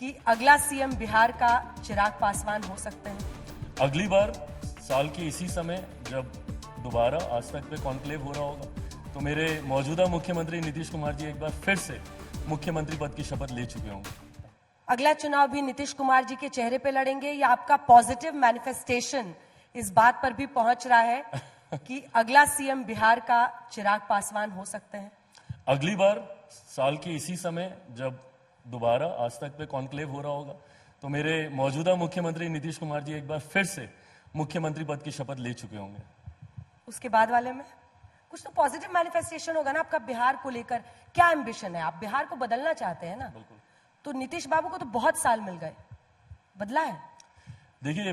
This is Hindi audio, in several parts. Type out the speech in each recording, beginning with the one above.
कि अगला सीएम बिहार का चिराग पासवान हो सकते हैं। अगली बार साल के इसी समय जब दोबारा आज तक पे कॉन्क्लेव हो रहा होगा तो मेरे मौजूदा मुख्यमंत्री नीतीश कुमार जी एक बार फिर से मुख्यमंत्री पद की शपथ ले चुके होंगे। अगला चुनाव भी नीतीश कुमार जी के चेहरे पे लड़ेंगे या आपका पॉजिटिव मैनिफेस्टेशन इस बात पर भी पहुंच रहा है कि अगला सीएम बिहार का चिराग पासवान हो सकते हैं? अगली बार साल के इसी समय जब दोबारा आज तक पे कॉन्क्लेव हो रहा होगा तो मेरे मौजूदा मुख्यमंत्री नीतीश कुमार जी एक बार फिर से मुख्यमंत्री पद की शपथ ले चुके होंगे। उसके बाद वाले में कुछ तो पॉजिटिव मैनिफेस्टेशन होगा ना आपका बिहार को लेकर। क्या एम्बिशन है? आप बिहार को बदलना चाहते हैं ना? तो नीतीश बाबू को तो बहुत साल मिल गए, बदला है? देखिए,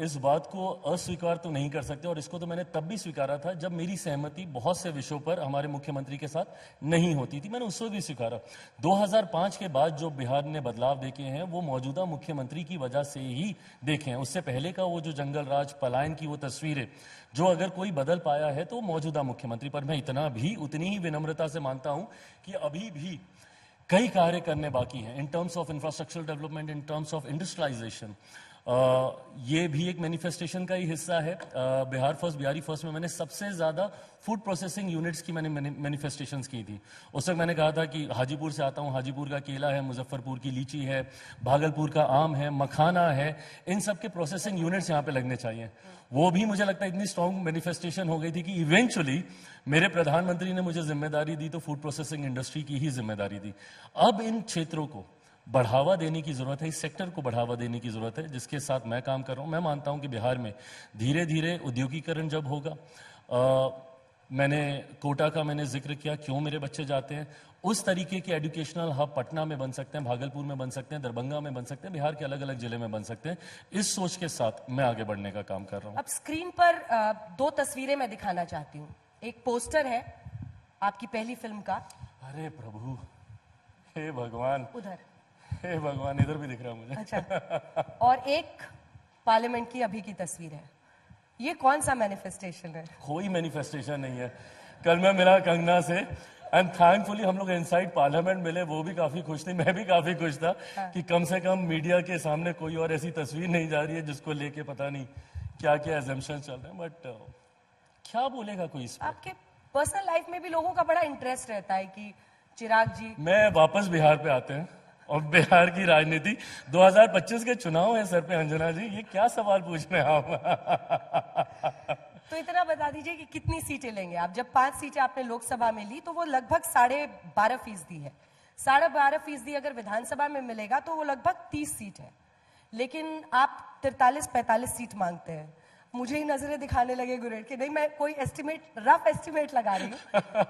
इस बात को अस्वीकार तो नहीं कर सकते और इसको तो मैंने तब भी स्वीकारा था जब मेरी सहमति बहुत से विषयों पर हमारे मुख्यमंत्री के साथ नहीं होती थी। मैंने उस वक्त भी स्वीकारा। 2005 के बाद जो बिहार ने बदलाव देखे हैं वो मौजूदा मुख्यमंत्री की वजह से ही देखे हैं। उससे पहले का वो जो जंगल राज पलायन की वो तस्वीरें जो अगर कोई बदल पाया है तो मौजूदा मुख्यमंत्री पर। मैं इतना भी उतनी ही विनम्रता से मानता हूं कि अभी भी कई कार्य करने बाकी हैं in terms of infrastructural development, in terms of industrialization. ये भी एक मैनिफेस्टेशन का ही हिस्सा है। बिहार फर्स्ट, बिहारी फर्स्ट में मैंने सबसे ज्यादा फूड प्रोसेसिंग यूनिट्स की मैंने मैनिफेस्टेशंस की थी। उस वक्त मैंने कहा था कि हाजीपुर से आता हूं, हाजीपुर का केला है, मुजफ्फरपुर की लीची है, भागलपुर का आम है, मखाना है, इन सब के प्रोसेसिंग यूनिट्स यहाँ पे लगने चाहिए। वो भी मुझे लगता है इतनी स्ट्रॉन्ग मैनिफेस्टेशन हो गई थी कि इवेंचुअली मेरे प्रधानमंत्री ने मुझे जिम्मेदारी दी तो फूड प्रोसेसिंग इंडस्ट्री की ही जिम्मेदारी दी। अब इन क्षेत्रों को बढ़ावा देने की जरूरत है, इस सेक्टर को बढ़ावा देने की जरूरत है जिसके साथ मैं काम कर रहा हूं। मैं मानता हूं कि बिहार में धीरे धीरे उद्योगीकरण जब होगा, मैंने कोटा का मैंने जिक्र किया, क्यों मेरे बच्चे जाते हैं, उस तरीके के एजुकेशनल हब पटना में बन सकते हैं, भागलपुर में बन सकते हैं, दरभंगा में बन सकते हैं, बिहार के अलग अलग जिले में बन सकते हैं। इस सोच के साथ मैं आगे बढ़ने का काम कर रहा हूं। अब स्क्रीन पर दो तस्वीरें मैं दिखाना चाहती हूँ। एक पोस्टर है आपकी पहली फिल्म का। अरे प्रभु, हे भगवान, उधर, हे भगवान, इधर भी दिख रहा है मुझे। अच्छा। और एक पार्लियामेंट की अभी की तस्वीर है। ये कौन सा मैनिफेस्टेशन है? कोई मैनिफेस्टेशन नहीं है। कल मैं मिला कंगना से एंड थैंकफुली हम लोग इनसाइड पार्लियामेंट मिले, वो भी काफी खुश थी, मैं भी काफी खुश था कि कम से कम मीडिया के सामने कोई और ऐसी तस्वीर नहीं जा रही है जिसको लेके पता नहीं क्या क्या एजम्पशन चल रहे हैं। बट क्या बोलेगा कोई इस पर? आपके पर्सनल लाइफ में भी लोगों का बड़ा इंटरेस्ट रहता है कि चिराग जी। मैं वापस बिहार पे आते हैं और बिहार की राजनीति 2025 के चुनाव है सर पे। अंजना जी, ये क्या सवाल पूछ रहे हैं आप? तो इतना बता दीजिए कि कितनी सीटें लेंगे आप? जब 5 सीटें आपने लोकसभा में ली तो वो लगभग 12.5% है। 12.5% अगर विधानसभा में मिलेगा तो वो लगभग 30 सीट है। लेकिन आप 43-45 सीट मांगते हैं। मुझे ही नजरें दिखाने लगे गुरेड के, नहीं मैं कोई एस्टिमेट, रफ एस्टिमेट लगा रही हूँ।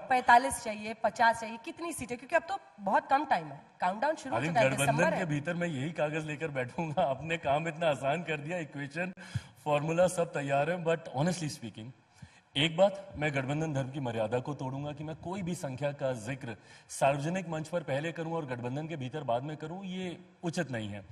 45 चाहिए, 50 चाहिए, कितनी सीटें? क्योंकि अब तो बहुत कम टाइम है, काउंटडाउन शुरू हो चुका है, दिसंबर गठबंधन है। के भीतर मैं यही कागज लेकर बैठूंगा। आपने काम इतना आसान कर दिया, इक्वेशन फॉर्मूला सब तैयार है। बट ऑनेस्टली स्पीकिंग, एक बात, मैं गठबंधन धर्म की मर्यादा को तोड़ूंगा कि मैं कोई भी संख्या का जिक्र सार्वजनिक मंच पर पहले करूं और गठबंधन के भीतर बाद में करूं, ये उचित नहीं है।